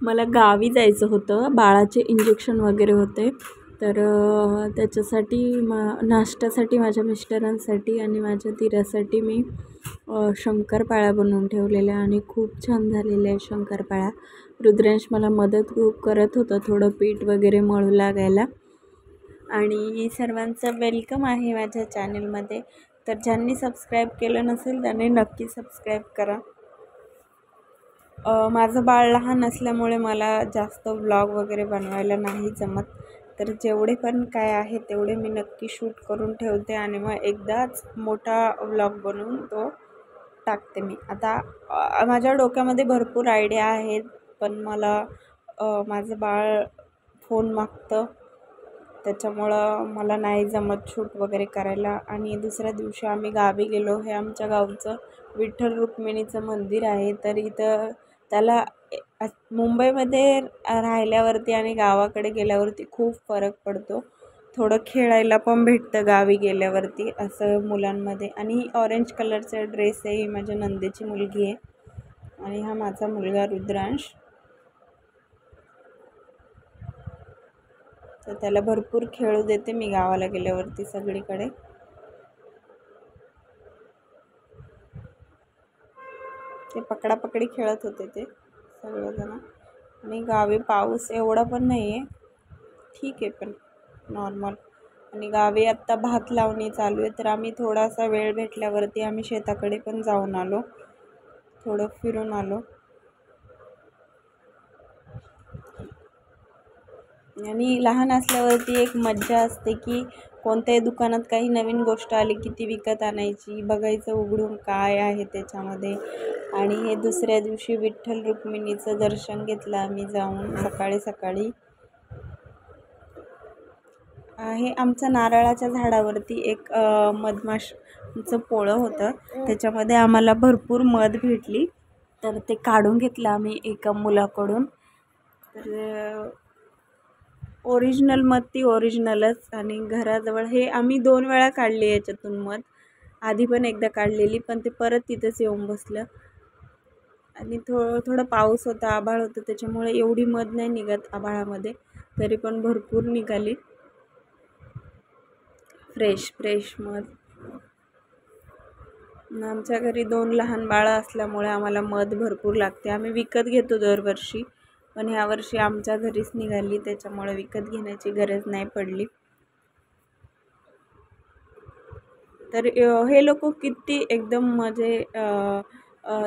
मला गावी जायचं होतं, बाळाचे इंजेक्शन वगैरे होते. तर त्याच्यासाठी नाश्त्यासाठी माझ्या मिस्टरांसाठी आणि माझ्या दिरासाठी मी शंकरपाळ्या बनवून ठेवलेल्या आणि खूप छान झालेल्या आहे शंकरपाळ्या. रुद्रांश मला मदत खूप करत होतं थोडं पीठ वगैरे मळू लागायला. आणि सर्वांचं वेलकम आहे माझ्या चॅनलमध्ये. तर ज्यांनी सबस्क्राईब केलं नसेल त्यांनी नक्की सबस्क्राईब करा. माझं बाळ लहान असल्यामुळे मला जास्त व्लॉग वगैरे बनवायला नाही जमत. तर जेवढे पण काय आहे तेवढे मी नक्की शूट करून ठेवते आणि मग एकदाच मोठा व्लॉग बनवून तो टाकते मी. आता माझ्या डोक्यामध्ये भरपूर आयडिया आहेत, पण मला माझं बाळ फोन मागतं, त्याच्यामुळं मला नाही जमत शूट वगैरे करायला. आणि दुसऱ्या दिवशी आम्ही गावी गेलो. हे आमच्या गावचं विठ्ठल रुक्मिणीचं मंदिर आहे. तर इथं त्याला मुंबईमध्ये राहिल्यावरती आणि गावाकडे गेल्यावरती खूप फरक पडतो. थोडं खेळायला पण भेटतं गावी गेल्यावरती असं मुलांमध्ये. आणि ऑरेंज कलरचा ड्रेस आहे, ही माझ्या नंदेची मुलगी आहे आणि हा माझा मुलगा रुद्रांश. तर त्याला भरपूर खेळू देते मी गावाला गेल्यावरती सगळीकडे. ते पकडापकडी खेळत होते ते सगळेजण. आणि गावी पाऊस एवढा पण नाही आहे, ठीक आहे पण नॉर्मल. आणि गावी आत्ता भात लावणी चालू आहे. तर आम्ही थोडासा वेळ भेटल्यावरती आम्ही शेताकडे पण जाऊन आलो, थोडं फिरून आलो. आणि लहान असल्यावरती एक मज्जा असते की कोणत्याही दुकानात काही नवीन गोष्ट आली की ती विकत आणायची, बघायचं उघडून काय आहे त्याच्यामध्ये. आणि हे दुसऱ्या दिवशी विठ्ठल रुक्मिणीचं दर्शन घेतलं आम्ही जाऊन सकाळी सकाळी. हे आमच्या नारळाच्या झाडावरती एक मधमाशाचं पोळं होतं, त्याच्यामध्ये आम्हाला भरपूर मध भेटली. तर ते काढून घेतलं आम्ही एका मुलाकडून. तर ओरिजिनल मध ती ओरिजिनलच. आणि घराजवळ हे आम्ही 2 वेळा काढले याच्यातून मध. आधी पण एकदा काढलेली, पण ते परत तिथंच येऊन बसलं. आणि थोडं पाऊस होता, आभाळ होतं, त्याच्यामुळे एवढी मध नाही निघत आभाळामध्ये, तरी पण भरपूर निघाली फ्रेश मध. आमच्या घरी 2 लहान बाळं असल्यामुळे आम्हाला मध भरपूर लागते. आम्ही विकत घेतो दरवर्षी, पण ह्यावर्षी आमच्या घरीच निघाली, त्याच्यामुळे विकत घेण्याची गरज नाही पडली. तर हे लोक किती एकदम म्हणजे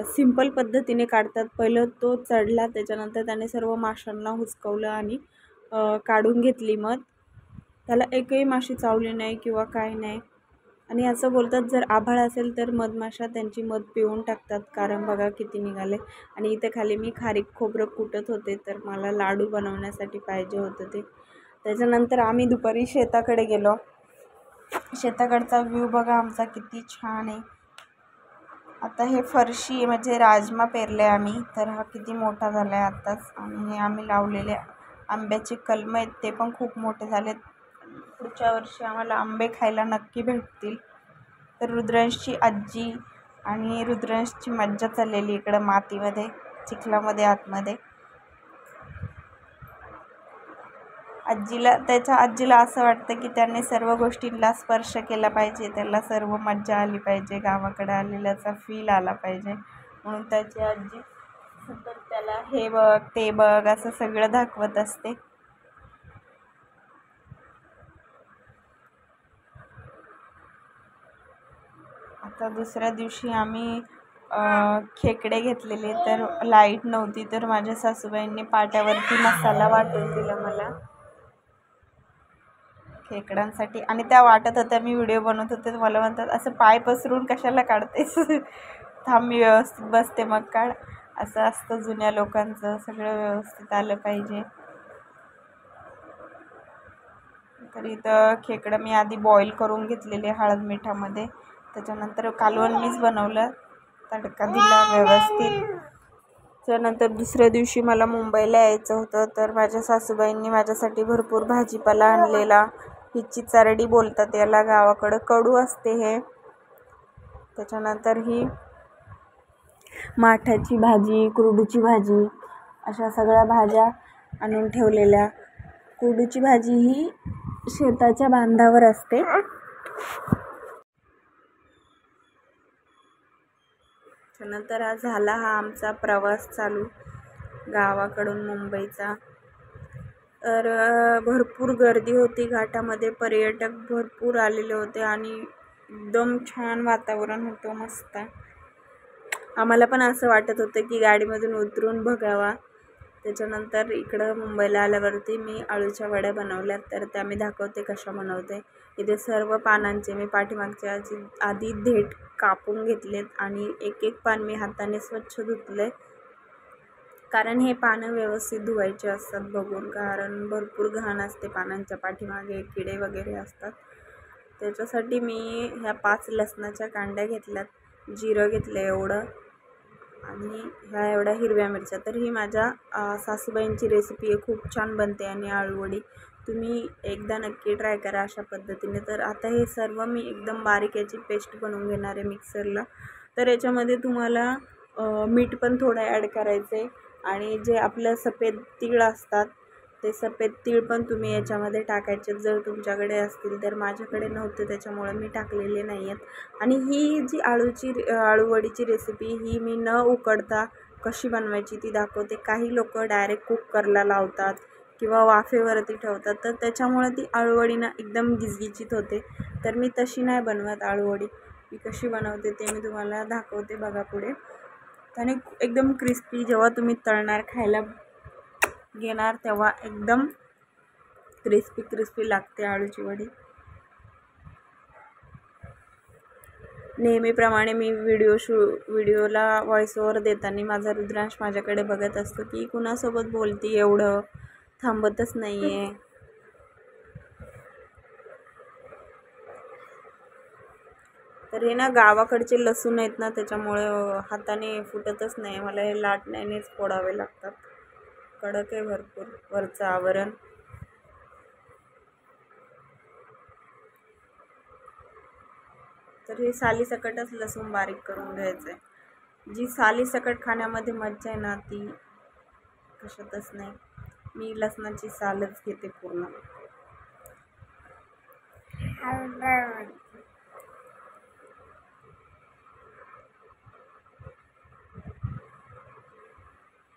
सिंपल पद्धतीने काढतात. पहिलं तो चढला, त्याच्यानंतर त्याने सर्व माशांना हुसकवलं आणि काढून घेतली मध. त्याला एकही माशी चावली नाही किंवा काय नाही. आणि असं बोलतात जर आभाळ असेल तर मधमाशा त्यांची मध पिऊन टाकतात, कारण बघा किती निघाले. आणि इथे खाली मी खारीक खोबरं कुटत होते, तर मला लाडू बनवण्यासाठी पाहिजे होतं ते. त्याच्यानंतर आम्ही दुपारी शेताकडे गेलो. शेताकडचा व्ह्यू बघा आमचा किती छान आहे. आता हे फरशी म्हणजे राजमा पेरले आम्ही, तर हा किती मोठा झाला आहे आत्ताच. आणि हे आम्ही लावलेले आंब्याचे कलम आहेत, ते पण खूप मोठे झालेत. पुढच्या वर्षी आम्हाला आंबे खायला नक्की भेटतील. तर रुद्रांशची आजी आणि रुद्रांशची मज्जा चाललेली इकडं मातीमध्ये, चिखलामध्ये, आतमध्ये. त्याच्या आजीला असं वाटतं की त्याने सर्व गोष्टींना स्पर्श केला पाहिजे, त्याला सर्व मज्जा आली पाहिजे, गावाकडे आलेल्याचा फील आला पाहिजे, म्हणून त्याची आजी सतत त्याला हे बघ ते बघ असं सगळं दाखवत असते. आता दुसऱ्या दिवशी आम्ही खेकडे घेतलेले, तर लाईट नव्हती, तर माझ्या सासूबाईंनी पाट्यावरती मसाला वाटून दिला मला खेकड्यांसाठी. आणि त्या वाटत होत्या, मी व्हिडिओ बनवत होते, मला म्हणतात असं पाय पसरून कशाला काढतेस, थांब मी व्यवस्थित बसते मग काढ. असं असतं जुन्या लोकांचं, सगळं व्यवस्थित आलं पाहिजे. तर इथं खेकडं मी आधी बॉईल करून घेतलेले हळद मिठामध्ये, त्याच्यानंतर कालवण मीच बनवलं, तडका दिला व्यवस्थित. त्यानंतर दुसऱ्या दिवशी मला मुंबईला यायचं होतं, तर माझ्या सासूबाईंनी माझ्यासाठी भरपूर भाजीपाला आणलेला. हिची चारडी बोलतात याला, गावाकडं कडू असते हे. त्याच्यानंतर ही माठाची भाजी, कुरडूची भाजी, अशा सगळ्या भाज्या आणून ठेवलेल्या. कोडूची भाजी ही शेताच्या बांधावर असते. त्यानंतर झाला हा आमचा प्रवास चालू गावाकडून मुंबईचा. तर भरपूर गर्दी होती घाटामध्ये, पर्यटक भरपूर आलेले होते आणि एकदम छान वातावरण होतं, मस्त. आम्हाला पण असं वाटत होतं की गाडीमधून उतरून बघावा. त्याच्यानंतर इकडं मुंबईला आल्यावरती मी आळूच्या वड्या बनवल्या, तर त्या मी दाखवते कशा बनवते. इथे सर्व पानांचे मी पाठीमागच्या आधी देठ कापून घेतलेत आणि एक एक पान मी हाताने स्वच्छ धुतले, कारण हे पानं व्यवस्थित धुवायचे असतात बघून, कारण भरपूर घाण असते पानांच्या पाठीमागे, किडे वगैरे असतात. त्याच्यासाठी मी ह्या 5 लसणाच्या कांड्या घेतल्यात, जिरं घेतलं एवढं आणि ह्या एवढ्या हिरव्या मिरच्या. तर ही माझ्या सासूबाईंची रेसिपी आहे, खूप छान बनते आणि आळूवडी तुम्ही एकदा नक्की ट्राय करा अशा पद्धतीने. तर आता हे सर्व मी एकदम बारीक याची पेस्ट बनवून घेणार आहे मिक्सरला. तर याच्यामध्ये तुम्हाला मीठ पण थोडं ॲड करायचं आहे आणि जे आपलं सफेद तीळ असतात ते सफेद तीळ पण तुम्ही याच्यामध्ये टाकायचे जर तुमच्याकडे असतील तर. माझ्याकडे नव्हते त्याच्यामुळे मी टाकलेले नाही आहेत. आणि ही जी आळूवडीची रेसिपी ही मी न उकडता कशी बनवायची ती दाखवते. काही लोक डायरेक्ट कुकरला लावतात किंवा वाफेवरती ठेवतात, तर त्याच्यामुळे ती आळूवडी ना एकदम गिजगिजीत होते. तर मी तशी नाही बनवत आळूवडी. मी कशी बनवते ते मी तुम्हाला दाखवते, बघा पुढे. त्याने एकदम क्रिस्पी, जेव्हा तुम्ही तळणार खायला घेणार तेव्हा एकदम क्रिस्पी क्रिस्पी लागते आळूची वडी. नेहमीप्रमाणे मी व्हिडिओला व्हॉइस ओव्हर देताना माझा रुद्रांश माझ्याकडे बघत असतो की कुणासोबत बोलती, एवढं थांबतच नाही आहे. तर हे ना गावाकडचे लसूण आहेत ना, त्याच्यामुळे हाताने फुटतच नाही, मला हे लाटण्यानेच फोडावे लागतात. कडक आहे भरपूर वरचं आवरण. तर हे सालीसकटच लसूण बारीक करून घ्यायचं आहे. जी सालीसकट खाण्यामध्ये मज्जा आहे ना ती कशातच नाही. मी लसणाची सालच घेते पूर्ण.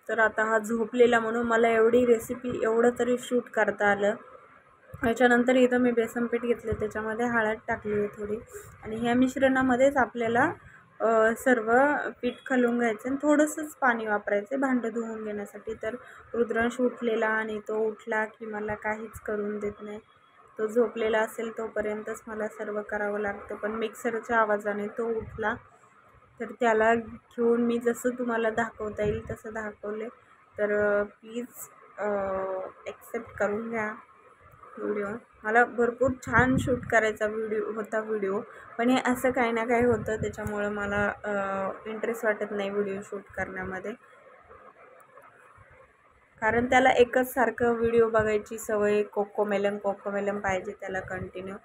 तर आता हा झोपलेला म्हणून मला एवढी रेसिपी एवढं तरी शूट करता आलं. याच्यानंतर इथं मी बेसन पीठ घेतले, त्याच्यामध्ये हळद टाकली आहे थोडी आणि ह्या मिश्रणामध्येच आपल्याला सर्व पीठ घालून घ्यायचं आणि थोडंसंच पाणी वापरायचं भांडं धुवून घेण्यासाठी. तर रुद्रांश उठलेला आणि तो उठला की मला काहीच करून देत नाही. तो झोपलेला असेल तोपर्यंतच मला सर्व करावं लागतं, पण मिक्सरच्या आवाजाने तो उठला. तर त्याला घेऊन मी जसं तुम्हाला दाखवता येईल तसं दाखवले. तर प्लीज ॲक्सेप्ट करून घ्या व्हिडिओ. मला भरपूर छान शूट करायचा व्हिडिओ, पण हे असं काही ना काही होतं त्याच्यामुळं मला इंटरेस्ट वाटत नाही व्हिडिओ शूट करण्यामध्ये, कारण त्याला एकच सारखं व्हिडिओ बघायची सवय, कोकोमेलन पाहिजे त्याला कंटिन्यू.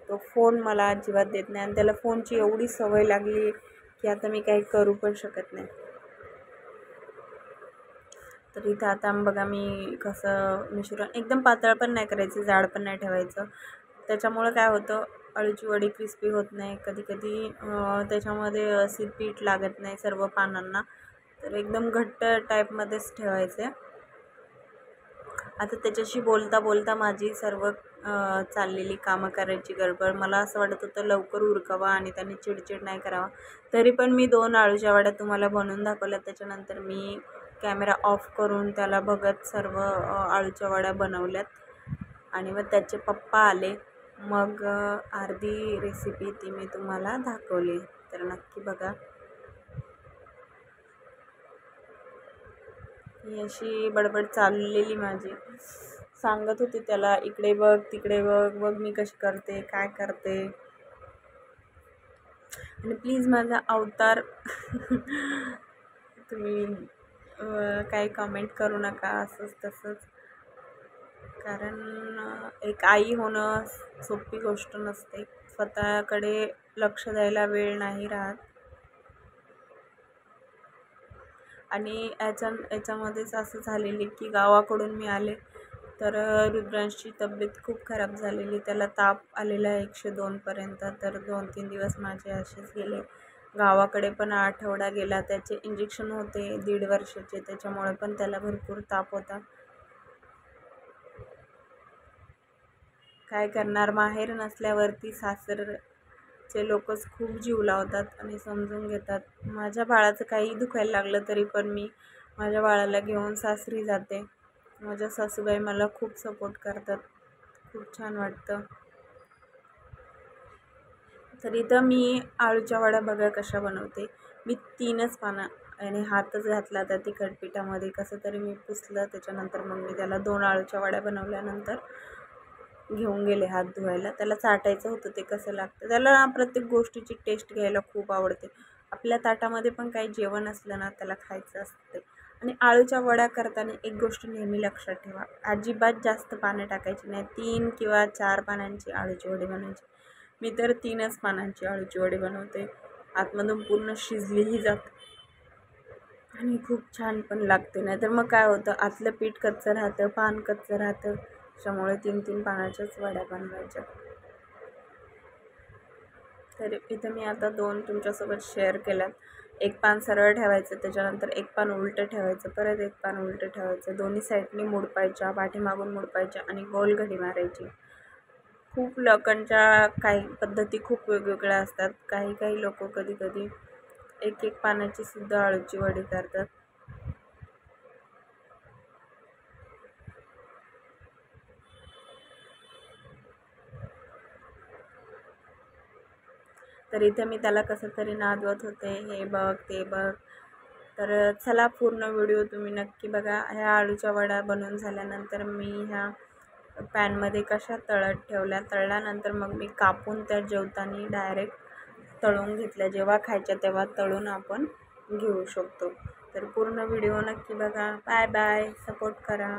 तो फोन मला अजिबात देत नाही आणि त्याला फोनची एवढी सवय लागली की आता मी काही करू पण शकत नाही. तर इथं आता बघा मी कसं मिश्रण एकदम पातळ पण नाही करायचं, जाड पण नाही ठेवायचं. त्याच्यामुळं काय होतं, आळूची वडी क्रिस्पी होत नाही. कधी कधी त्याच्यामध्ये अशी पीठ लागत नाही सर्व पानांना, तर एकदम घट्ट टाईपमध्येच ठेवायचे. आता त्याच्याशी बोलता बोलता माझी सर्व चाललेली कामं करायची गडबड. मला असं वाटत होतं लवकर उरकावा आणि त्याने चिडचिड नाही करावा. तरी पण मी 2 आळूच्या वड्या तुम्हाला बनवून दाखवल्या. त्याच्यानंतर मी कॅमेरा ऑफ करून त्याला बघत सर्व आळूच्या वड्या बनवल्यात आणि मग त्याचे पप्पा आले. मग अर्धी रेसिपी ती मी तुम्हाला दाखवली, तर नक्की बघा. ही अशी बडबड चाललेली माझी. सांगत होते त्याला इकडे बघ तिकडे बघ, बघ मी कशी करते काय करते. आणि प्लीज माझा अवतार तुम्ही काही कमेंट करू नका असंच तसंच, कारण एक आई होणं सोपी गोष्ट नसते. स्वतःकडे लक्ष द्यायला वेळ नाही राहत. आणि याच्यामध्येच असं झालेली की गावाकडून मी आले तर रुद्रांशची तब्येत खूप खराब झालेली. त्याला ताप आलेला 102पर्यंत. तर 2-3 दिवस माझे असेच गेले. गावाकडे पण आठवडा गेला. त्याचे इंजेक्शन होते 1.5 वर्षाचे, त्याच्यामुळे पण त्याला भरपूर ताप होता. काय करणार, माहेर नसल्यावरती सासरचे लोकच खूप जीव लावतात आणि समजून घेतात. माझ्या बाळाचं काही दुखायला लागलं तरी पण मी माझ्या बाळाला घेऊन सासरी जाते. माझ्या सासूबाई मला खूप सपोर्ट करतात. खूप छान वाटतं. तर इथं मी आळूच्या वड्या बघा कशा बनवते. मी 3च पानं आणि हातच घातला त्या तिखट पिठामध्ये, कसं तरी मी पुसलं. त्याच्यानंतर मग मी त्याला 2 आळूच्या वड्या बनवल्यानंतर घेऊन गेले हात धुवायला. त्याला चाटायचं होतं ते कसं लागतं. त्याला ना प्रत्येक गोष्टीची टेस्ट घ्यायला खूप आवडते. आपल्या ताटामध्ये पण काही जेवण असलं ना त्याला खायचं असते. आणि आळूच्या वड्या करताना एक गोष्ट नेहमी लक्षात ठेवा, अजिबात जास्त पाणी टाकायची नाही. 3 किंवा 4 पानांची आळूची वडी बनवायची. मी तर 3च पानांची आळूची वडी बनवते. आतमधून पूर्ण शिजलीही जाते आणि खूप छान पण लागते. नाहीतर मग काय होतं, आतलं पीठ कच्चं राहतं, पान कच्चं राहतं. त्याच्यामुळे 3-3 पानाच्याच वड्या बनवायच्या. तर इथं मी आता 2 तुमच्यासोबत शेअर केल्यात. एक पान सरळ ठेवायचं, त्याच्यानंतर एक पान उलटं ठेवायचं, परत एक पान उलटं ठेवायचं. दोन्ही साईडनी मुडपायच्या, पाठीमागून मुडपायच्या आणि गोल घडी मारायची. खूप लोकांच्या काही पद्धती खूप वेगवेगळ्या असतात. काही लोक कधी एक एक पानाची सुद्धा आळूची वडी करतात. तर इथे मी त्याला कसं तरी नादवत होते, हे बघ ते बघ. तर चला पूर्ण व्हिडिओ तुम्ही नक्की बघा. ह्या आळूच्या वड्या बनवून झाल्यानंतर मी ह्या पॅनमध्ये कशा तळत ठेवल्या. तळल्यानंतर मग मी कापून त्या जेवताना डायरेक्ट तळून घेतल्या. जेव्हा खायच्या तेव्हा तळून आपण घेऊ शकतो. तर पूर्ण व्हिडिओ नक्की बघा. Bye bye. सपोर्ट करा.